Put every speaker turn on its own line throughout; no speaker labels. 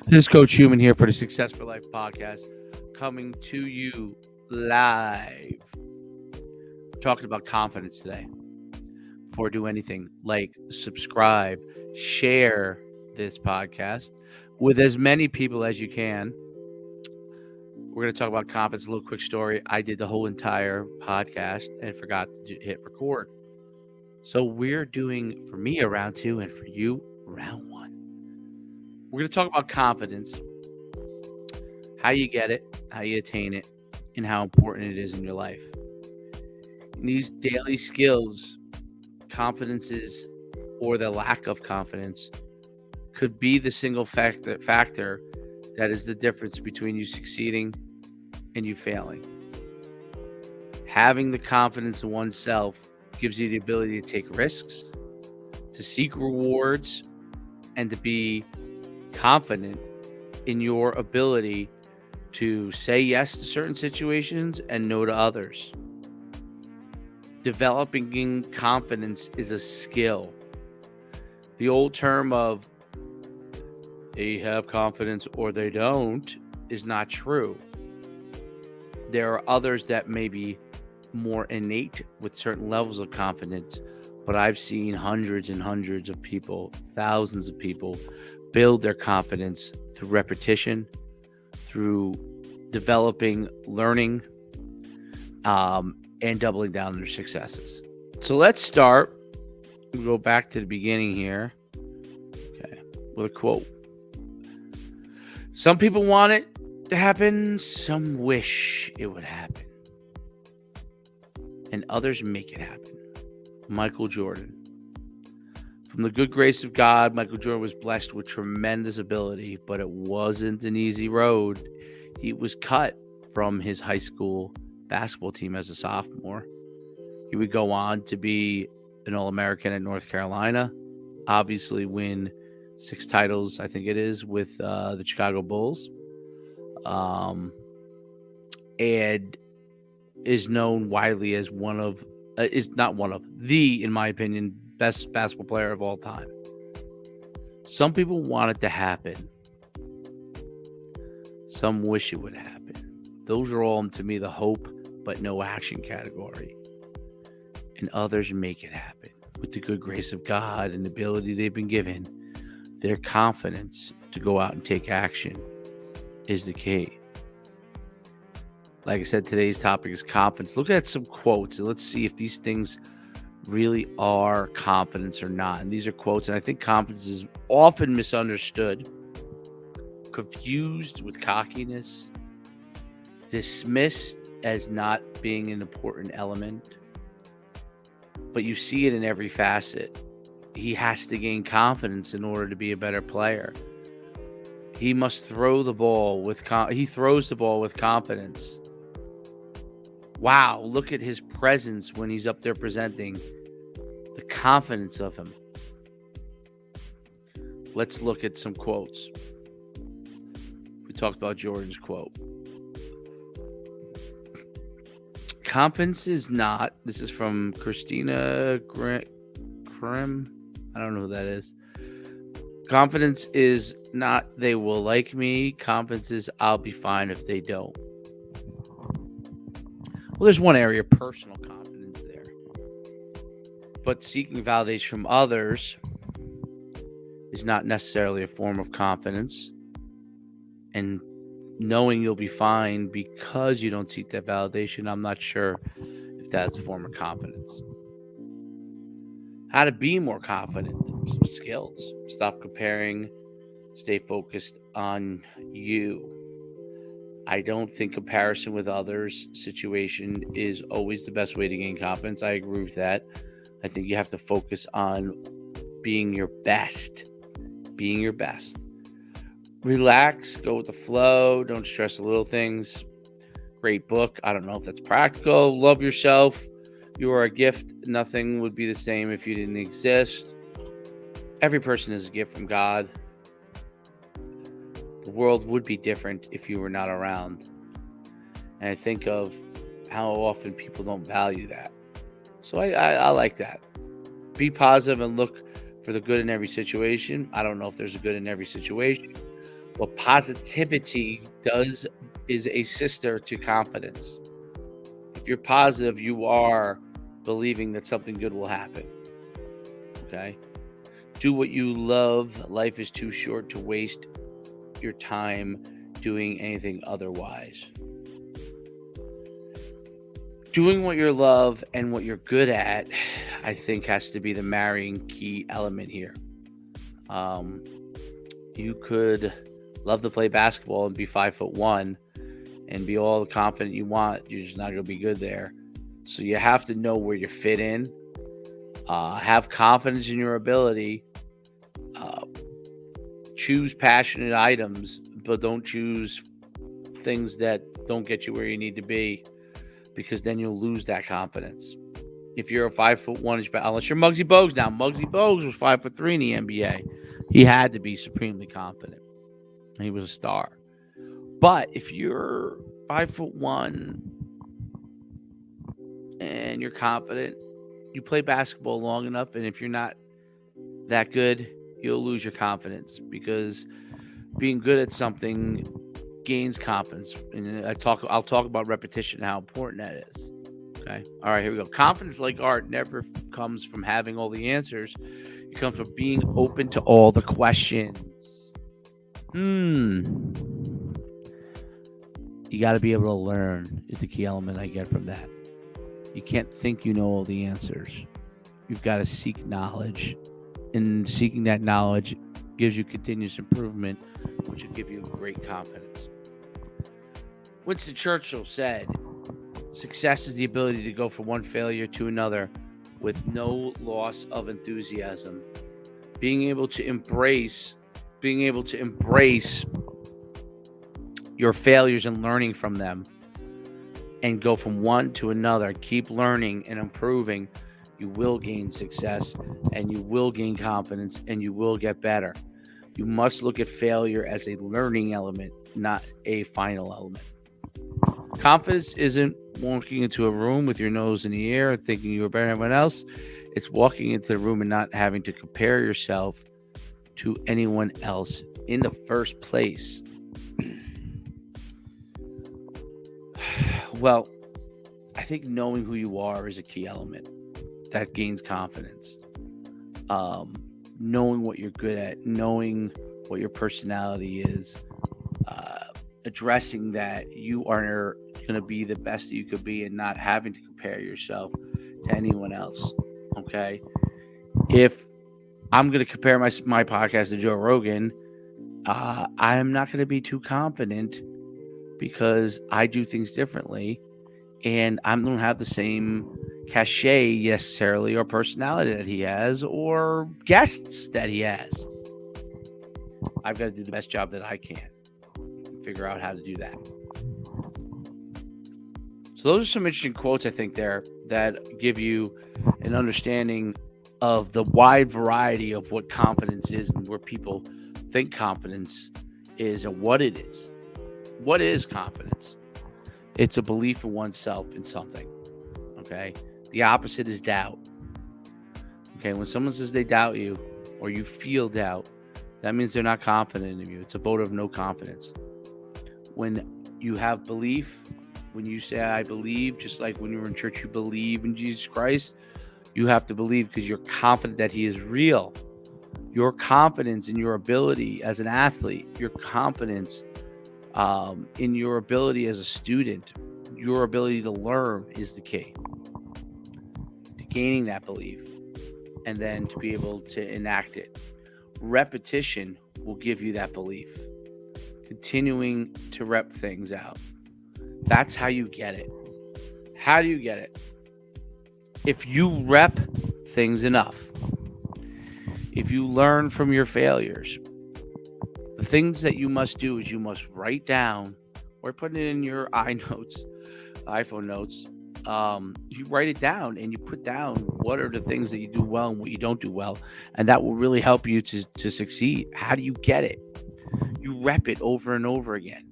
This is Coach Human here for the Success for Life podcast, coming to you live. We're talking about confidence today. Before I do anything, like, subscribe, share this podcast with as many people as you can. We're going to talk about confidence. A little quick story. I did the whole entire podcast and forgot to hit record. So we're doing, for me, a round two, and for you, round one. We're going to talk about confidence, how you get it, how you attain it, and how important it is in your life. In these daily skills, confidences or the lack of confidence could be the single factor that is the difference between you succeeding and you failing. Having the confidence in oneself gives you the ability to take risks, to seek rewards, and to be confident in your ability to say yes to certain situations and no to others. Developing confidence is a skill. The old term of they have confidence or they don't is not true. There are others that may be more innate with certain levels of confidence, but I've seen hundreds and hundreds of people, thousands of people, build their confidence through repetition, through developing, learning, and doubling down on their successes. So let's start. We'll go back to the beginning here. Okay, with a quote. Some people want it to happen, some wish it would happen, and others make it happen. Michael Jordan. From the good grace of God, Michael Jordan was blessed with tremendous ability, but it wasn't an easy road. He was cut from his high school basketball team as a sophomore. He would go on to be an All-American at North Carolina, obviously win 6 titles, I think it is, with the Chicago Bulls, and is known widely as the, in my opinion, best basketball player of all time. Some people want it to happen. Some wish it would happen. Those are all, to me, the hope but no action category. And others make it happen with the good grace of God and the ability they've been given. Their confidence to go out and take action is the key. Like I said, today's topic is confidence. Look at some quotes and let's see if these things really are confidence or not. And these are quotes, and I think confidence is often misunderstood, confused with cockiness, dismissed as not being an important element. But you see it in every facet. He has to gain confidence in order to be a better player. He must throw the ball with he throws the ball with confidence. Wow, look at his presence when he's up there presenting. The confidence of him. Let's look at some quotes. We talked about Jordan's quote. Confidence is not, this is from Christina Grimm. I don't know who that is. Confidence is not they will like me. Confidence is I'll be fine if they don't. Well, there's one area, personal confidence there. But seeking validation from others is not necessarily a form of confidence. And knowing you'll be fine because you don't seek that validation, I'm not sure if that's a form of confidence. How to be more confident, some skills. Stop comparing, stay focused on you. I don't think comparison with others' situation is always the best way to gain confidence. I agree with that. I think you have to focus on being your best. Being your best. Relax, go with the flow, don't stress the little things. Great book. I don't know if that's practical. Love yourself. You are a gift. Nothing would be the same if you didn't exist. Every person is a gift from God. The world would be different if you were not around. And I think of how often people don't value that. So I like that. Be positive and look for the good in every situation. I don't know if there's a good in every situation, What positivity does is a sister to confidence. If you're positive, you are believing that something good will happen. Okay? Do what you love. Life is too short to waste your time doing anything otherwise. Doing what you love and what you're good at, I think, has to be the marrying key element here. You could love to play basketball and be 5'1" and be all the confident you want. You're just not going to be good there. So you have to know where you fit in. Have confidence in your ability. Choose passionate items, but don't choose things that don't get you where you need to be, because then you'll lose that confidence. If you're a 5'1", unless you're Muggsy Bogues now. Muggsy Bogues was 5'3" in the NBA. He had to be supremely confident. He was a star. But if you're 5'1" and you're confident, you play basketball long enough, and if you're not that good, you'll lose your confidence, because being good at something gains confidence. And I'll talk about repetition and how important that is. Okay. All right, here we go. Confidence, like art, never comes from having all the answers. It comes from being open to all the questions. You got to be able to learn is the key element I get from that. You can't think you know all the answers. You've got to seek knowledge. And seeking that knowledge gives you continuous improvement, which will give you great confidence. Winston Churchill said, success is the ability to go from one failure to another with no loss of enthusiasm. Being able to embrace your failures and learning from them, and go from one to another. Keep learning and improving. You will gain success, and you will gain confidence, and you will get better. You must look at failure as a learning element, not a final element. Confidence isn't walking into a room with your nose in the air and thinking you are better than everyone else. It's walking into the room and not having to compare yourself to anyone else in the first place. Well, I think knowing who you are is a key element that gains confidence. Knowing what you're good at, knowing what your personality is, addressing that you are going to be the best that you could be, and not having to compare yourself to anyone else. Okay. If I'm going to compare my podcast to Joe Rogan, I'm not going to be too confident, because I do things differently, and I don't have the same cachet necessarily, or personality that he has, or guests that he has. I've got to do the best job that I can, figure out how to do that. So those are some interesting quotes, I think, there that give you an understanding of the wide variety of what confidence is, and where people think confidence is, and what it is. What is confidence? It's a belief in oneself in something. Okay. The opposite is doubt. Okay. When someone says they doubt you, or you feel doubt, that means they're not confident in you. It's a vote of no confidence. When you have belief, when you say, I believe, just like when you're in church, you believe in Jesus Christ, you have to believe because you're confident that he is real. Your confidence in your ability as an athlete, your confidence in your ability as a student, your ability to learn is the key to gaining that belief, and then to be able to enact it. Repetition will give you that belief. Continuing to rep things out. That's how you get it. How do you get it? If you rep things enough, if you learn from your failures, the things that you must do is you must write down, or put it in your iPhone notes. You write it down, and you put down what are the things that you do well and what you don't do well. And that will really help you to succeed. How do you get it? You rep it over and over again.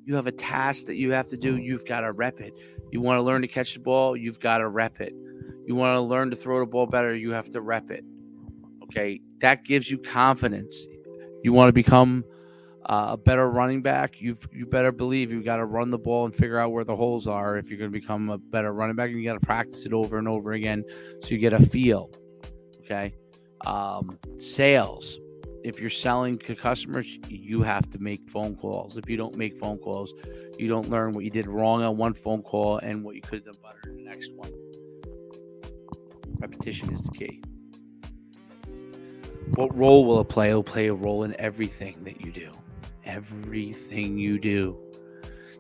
You have a task that you have to do. You've got to rep it. You want to learn to catch the ball. You've got to rep it. You want to learn to throw the ball better. You have to rep it. Okay. That gives you confidence. You want to become A better running back, you better believe you got to run the ball and figure out where the holes are if you're going to become a better running back, and you got to practice it over and over again so you get a feel. Okay. Sales. If you're selling to customers, you have to make phone calls. If you don't make phone calls, you don't learn what you did wrong on one phone call and what you could have done better in the next one. Repetition is the key. What role will it play? It'll play a role in everything that you do. Everything you do.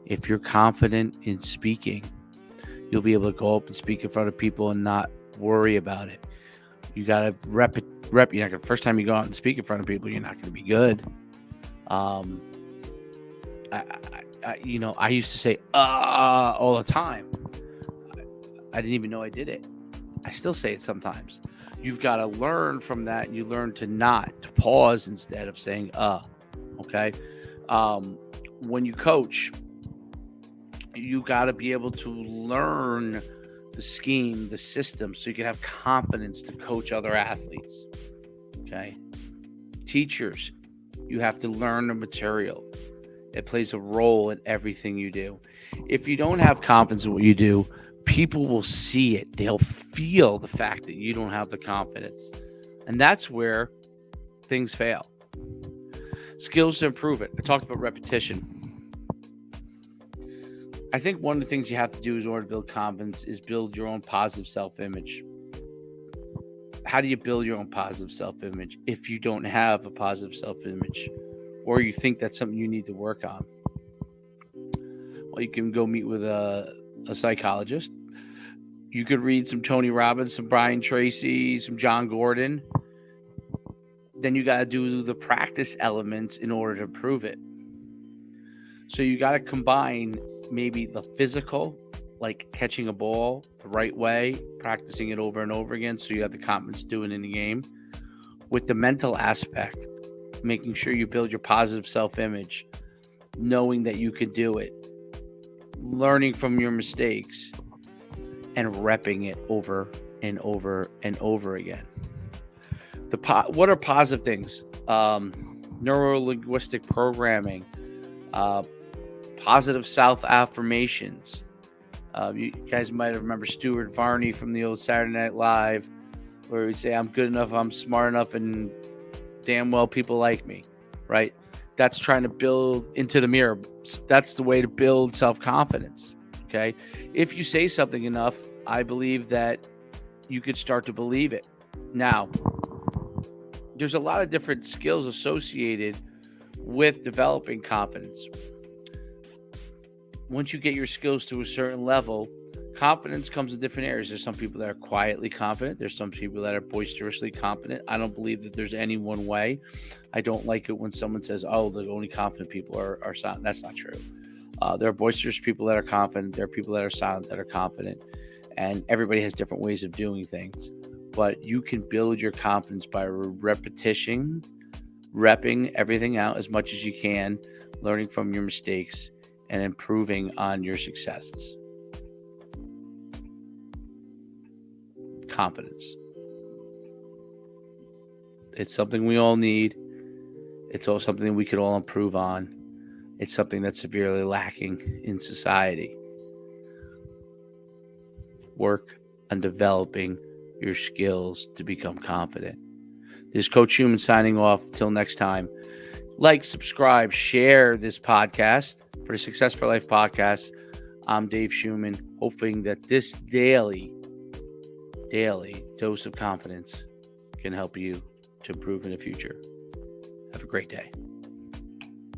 If you're confident in speaking, you'll be able to go up and speak in front of people and not worry about it. You got to rep. You're not gonna, first time you go out and speak in front of people, you're not going to be good. I used to say all the time. I didn't even know I did it. I still say it sometimes. You've got to learn from that. You learn to pause instead of saying okay. When you coach, you got to be able to learn the scheme, the system, so you can have confidence to coach other athletes. Okay. Teachers, you have to learn the material. It plays a role in everything you do. If you don't have confidence in what you do, people will see it. They'll feel the fact that you don't have the confidence. And that's where things fail. Skills to improve it. I talked about repetition. I think one of the things you have to do in order to build confidence is build your own positive self-image. How do you build your own positive self-image if you don't have a positive self-image, or you think that's something you need to work on? Well, you can go meet with a psychologist. You could read some Tony Robbins, some Brian Tracy, some John Gordon. Then you got to do the practice elements in order to improve it. So you got to combine maybe the physical, like catching a ball the right way, practicing it over and over again so you have the confidence doing it in the game, with the mental aspect, making sure you build your positive self-image, knowing that you could do it, learning from your mistakes, and repping it over and over and over again. What are positive things? Neuro-linguistic programming, positive self-affirmations. You guys might remember Stuart Varney from the old Saturday Night Live, where we say, I'm good enough, I'm smart enough, and damn well people like me, right? That's trying to build into the mirror. That's the way to build self-confidence, okay? If you say something enough, I believe that you could start to believe it. Now, there's a lot of different skills associated with developing confidence. Once you get your skills to a certain level, confidence comes in different areas. There's some people that are quietly confident. There's some people that are boisterously confident. I don't believe that there's any one way. I don't like it when someone says, oh, the only confident people are silent. That's not true. There are boisterous people that are confident. There are people that are silent that are confident. And everybody has different ways of doing things. But you can build your confidence by repetition, repping everything out as much as you can, learning from your mistakes, and improving on your successes. Confidence. It's something we all need. It's all something we could all improve on. It's something that's severely lacking in society. Work on developing your skills to become confident. This is Coach Schumann signing off. Till next time. Like, subscribe, share this podcast for the Success for Life podcast. I'm Dave Schumann, hoping that this daily dose of confidence can help you to improve in the future. Have a great day.